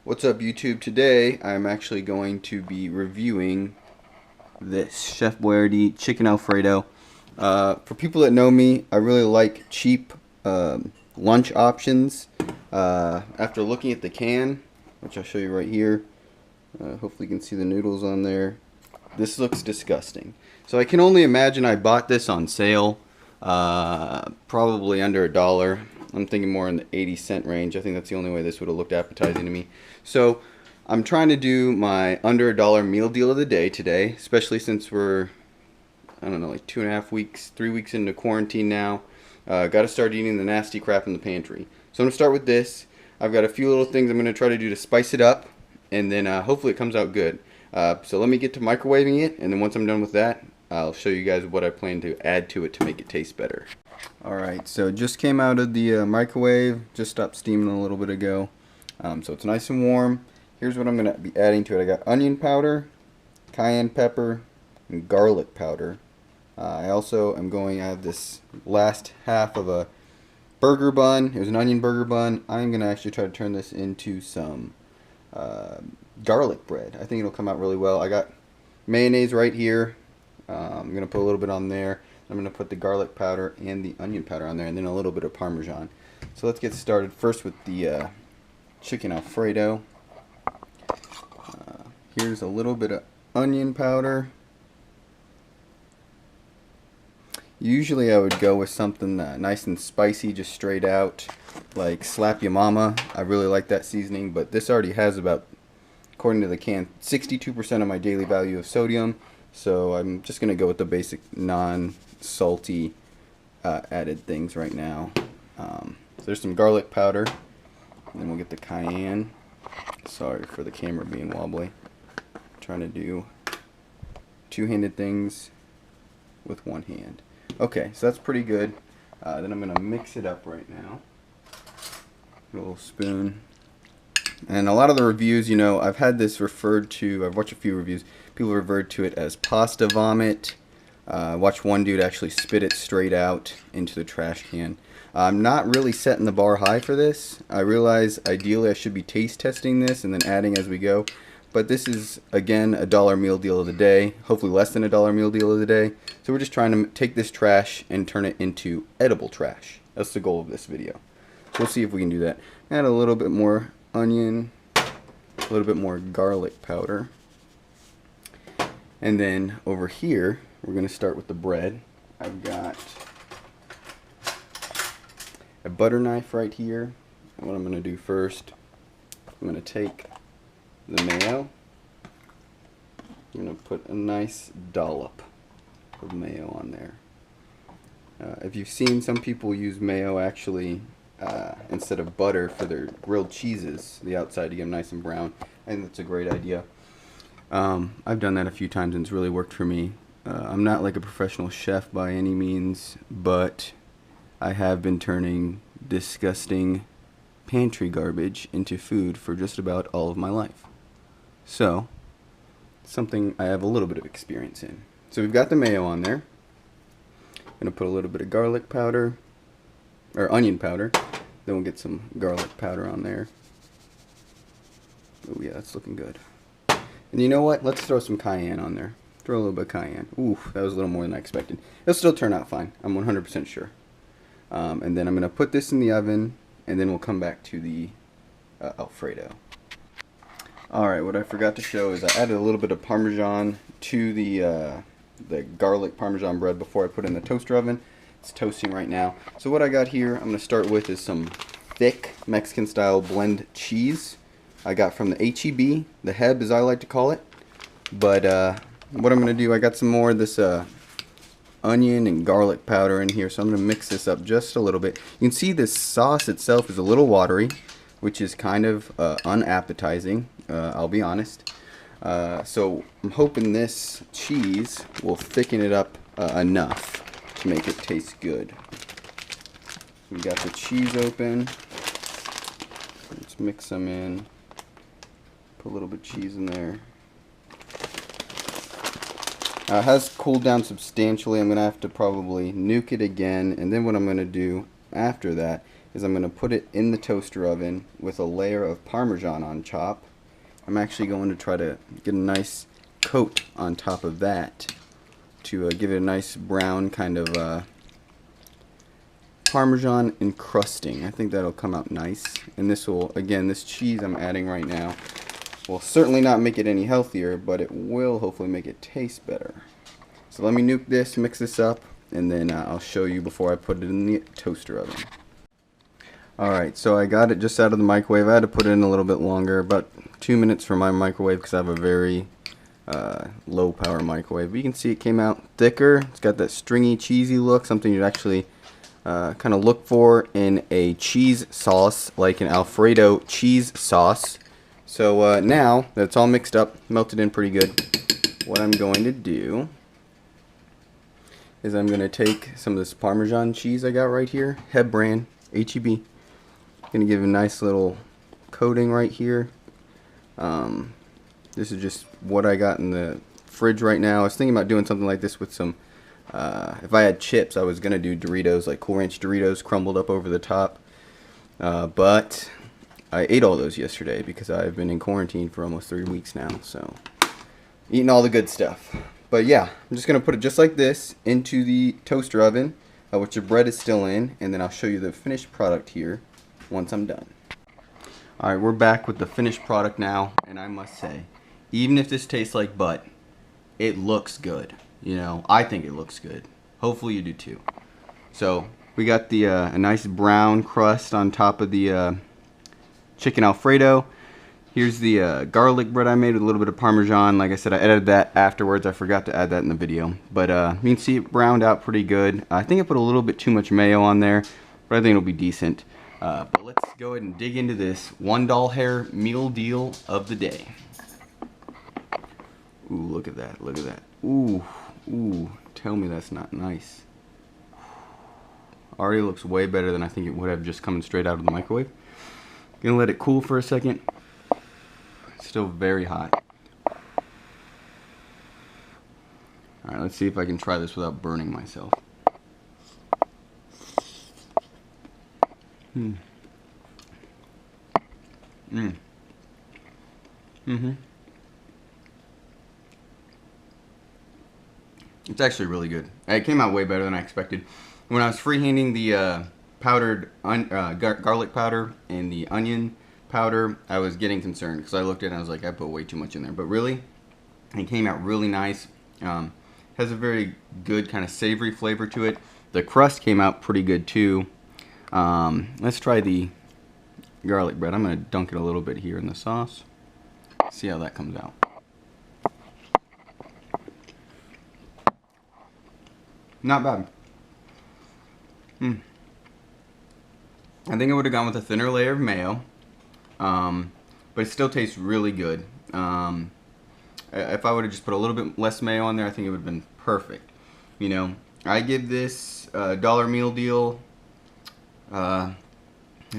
What's up, YouTube? Today I'm actually going to be reviewing this Chef Boyardee chicken Alfredo. For people that know me, I really like cheap lunch options. After looking at the can, which I'll show you right here, hopefully you can see the noodles on there. This looks disgusting. So I can only imagine I bought this on sale, probably under $1. I'm thinking more in the 80-cent range. I think that's the only way this would have looked appetizing to me. So I'm trying to do my under $1 meal deal of the day today, especially since we're, I don't know, like 2.5 weeks, 3 weeks into quarantine now. Got to start eating the nasty crap in the pantry. So I'm going to start with this. I've got a few little things I'm going to try to do to spice it up, and then hopefully it comes out good. So let me get to microwaving it, and then once I'm done with that, I'll show you guys what I plan to add to it to make it taste better. Alright, so it just came out of the microwave, just stopped steaming a little bit ago. So it's nice and warm. Here's what I'm going to be adding to it. I got onion powder, cayenne pepper, and garlic powder. I also am going to add this last half of a burger bun. It was an onion burger bun. I'm going to actually try to turn this into some garlic bread. I think it'll come out really well. I got mayonnaise right here. I'm going to put a little bit on there. I'm going to put the garlic powder and the onion powder on there, and then a little bit of Parmesan. So let's get started first with the chicken Alfredo. Here's a little bit of onion powder. Usually I would go with something nice and spicy, just straight out, like Slap Ya Mama. I really like that seasoning, but this already has about, according to the can, 62% of my daily value of sodium. So I'm just going to go with the basic non-salty added things right now. So there's some garlic powder. And then we'll get the cayenne. Sorry for the camera being wobbly. I'm trying to do two-handed things with one hand. Okay, so that's pretty good. Then I'm going to mix it up right now. A little spoon. And a lot of the reviews, you know, I've had this referred to, I've watched a few reviews, people referred to it as pasta vomit. I watched one dude actually spit it straight out into the trash can. I'm not really setting the bar high for this. I realize ideally I should be taste testing this and then adding as we go. But this is, again, a $1 meal deal of the day. Hopefully less than a $1 meal deal of the day. So we're just trying to take this trash and turn it into edible trash. That's the goal of this video. So we'll see if we can do that. Add a little bit more onion, a little bit more garlic powder. And then over here, we're going to start with the bread. I've got a butter knife right here. And what I'm going to do first, I'm going to take the mayo. I'm going to put a nice dollop of mayo on there. If you've seen, some people use mayo actually instead of butter for their grilled cheeses, the outside to get them nice and brown. I think that's a great idea. I've done that a few times and it's really worked for me. I'm not like a professional chef by any means, but I have been turning disgusting pantry garbage into food for just about all of my life. So, something I have a little bit of experience in. So we've got the mayo on there. I'm going to put a little bit of garlic powder, or onion powder. Then we'll get some garlic powder on there. Oh yeah, that's looking good. And you know what? Let's throw some cayenne on there. Throw a little bit of cayenne. Ooh, that was a little more than I expected. It'll still turn out fine. I'm 100% sure. And then I'm going to put this in the oven, and then we'll come back to the Alfredo. Alright, what I forgot to show is I added a little bit of Parmesan to the garlic Parmesan bread before I put it in the toaster oven. It's toasting right now. So what I got here, I'm going to start with is some thick Mexican style blend cheese. I got from the HEB, the Heb as I like to call it. But what I'm going to do, I got some more of this onion and garlic powder in here, so I'm going to mix this up just a little bit. You can see this sauce itself is a little watery, which is kind of unappetizing, I'll be honest. So I'm hoping this cheese will thicken it up enough to make it taste good. We got the cheese open. Let's mix them in. Put a little bit of cheese in there. It has cooled down substantially. I'm going to have to probably nuke it again. And then what I'm going to do after that is I'm going to put it in the toaster oven with a layer of Parmesan on top. I'm actually going to try to get a nice coat on top of that to give it a nice brown kind of Parmesan encrusting. I think that'll come out nice. And this will, again, this cheese I'm adding right now will certainly not make it any healthier, but it will hopefully make it taste better. So let me nuke this, mix this up, and then I'll show you before I put it in the toaster oven. Alright, so I got it just out of the microwave. I had to put it in a little bit longer, about 2 minutes for my microwave because I have a very low power microwave. But you can see it came out thicker. It's got that stringy, cheesy look, something you'd actually kind of look for in a cheese sauce, like an Alfredo cheese sauce. So now that it's all mixed up, melted in pretty good, what I'm going to do is I'm going to take some of this Parmesan cheese I got right here, Heb brand, H-E-B. Going to give a nice little coating right here. This is just what I got in the fridge right now. I was thinking about doing something like this with some, if I had chips, I was going to do Doritos, like Cool Ranch Doritos crumbled up over the top. But I ate all those yesterday because I've been in quarantine for almost 3 weeks now. So, eating all the good stuff. But yeah, I'm just going to put it just like this into the toaster oven, which the bread is still in. And then I'll show you the finished product here once I'm done. Alright, we're back with the finished product now, and I must say, even if this tastes like butt, it looks good. You know, I think it looks good. Hopefully you do too. So, we got the a nice brown crust on top of the chicken Alfredo. Here's the garlic bread I made with a little bit of Parmesan. Like I said, I edited that afterwards. I forgot to add that in the video. But you can see it browned out pretty good. I think I put a little bit too much mayo on there, but I think it'll be decent. But let's go ahead and dig into this $1 hair meal deal of the day. Ooh, look at that, look at that. Ooh, ooh, tell me that's not nice. Already looks way better than I think it would have just coming straight out of the microwave. Gonna let it cool for a second. It's still very hot. Alright, let's see if I can try this without burning myself. It's actually really good. It came out way better than I expected. When I was freehanding the powdered garlic powder and the onion powder, I was getting concerned because I looked at it and I was like, I put way too much in there. But really, it came out really nice. Has a very good kind of savory flavor to it. The crust came out pretty good too. Let's try the garlic bread. I'm going to dunk it a little bit here in the sauce. See how that comes out. Not bad. I think I would have gone with a thinner layer of mayo. But it still tastes really good. If I would have just put a little bit less mayo on there, I think it would have been perfect. You know, I give this $1 meal deal. Let's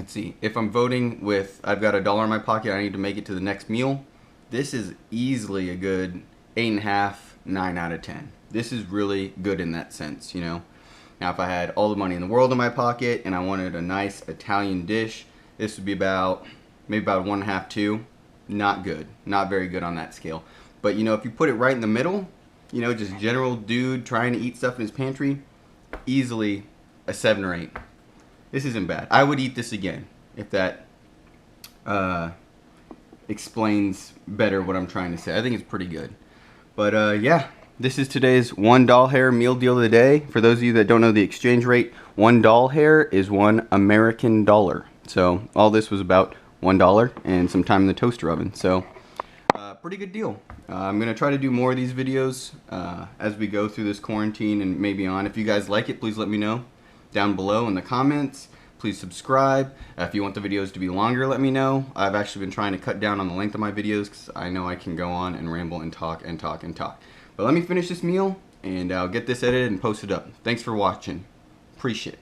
see. If I'm voting with, I've got $1 in my pocket, I need to make it to the next meal. This is easily a good 8.5, 9 out of 10. This is really good in that sense, you know. Now, if I had all the money in the world in my pocket and I wanted a nice Italian dish, this would be about, maybe about 1.5, 2. Not good. Not very good on that scale. But, you know, if you put it right in the middle, you know, just general dude trying to eat stuff in his pantry, easily a 7 or 8. This isn't bad. I would eat this again if that explains better what I'm trying to say. I think it's pretty good. But yeah, this is today's $1 hair meal deal of the day. For those of you that don't know the exchange rate, $1 hair is $1 American dollar. So all this was about $1 and some time in the toaster oven. So pretty good deal. I'm going to try to do more of these videos as we go through this quarantine and maybe on. If you guys like it, please let me know down below in the comments. Please subscribe. If you want the videos to be longer, let me know. I've actually been trying to cut down on the length of my videos because I know I can go on and ramble and talk and talk and talk. But let me finish this meal and I'll get this edited and posted up. Thanks for watching. Appreciate it.